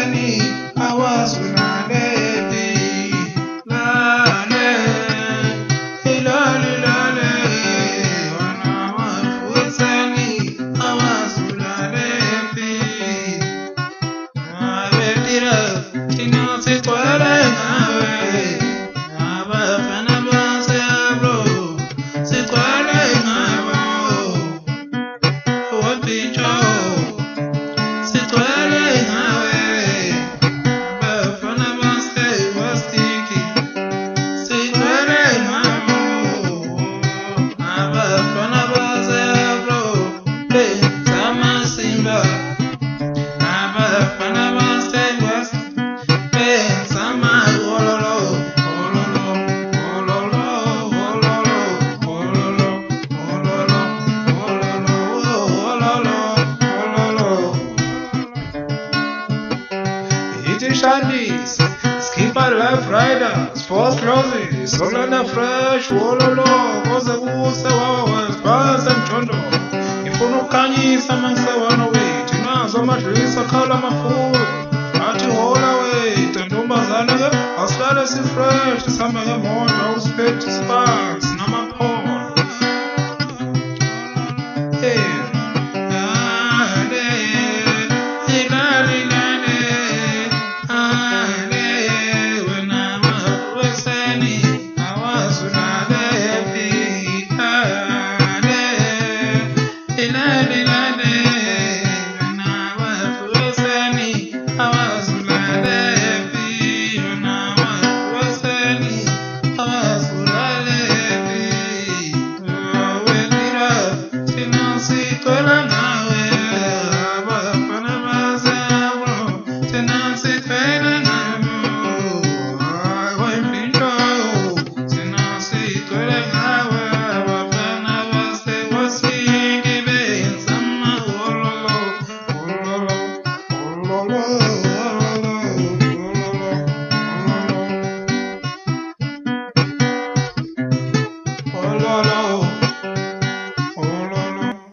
Seni awazulalepi lale ilale lale wana wafu seni awazulalepi abedira tino se twale nawe abafana base bro se twale nawe wapicho se twale nawe abafana base wastiki se twale nawe abafana base bro sama simba abafana base wastiki sama ololo ololo ololo ololo ololo ololo ololo ololo Iti Shandis, Skipper Life Riders, Force Roses, Solana Fresh, Wololo, Koza Wusa Wawa, Spaz and Chondo. Ifunu Kanyi, Samangsa Wanaway, Tina, Zomatrisa Kalamafu, Ati Holaway, Tandumba Zanaga, Australia Si Fresh, Samaya Mon, Rose Pet Sparks, Namapon. Hey. Si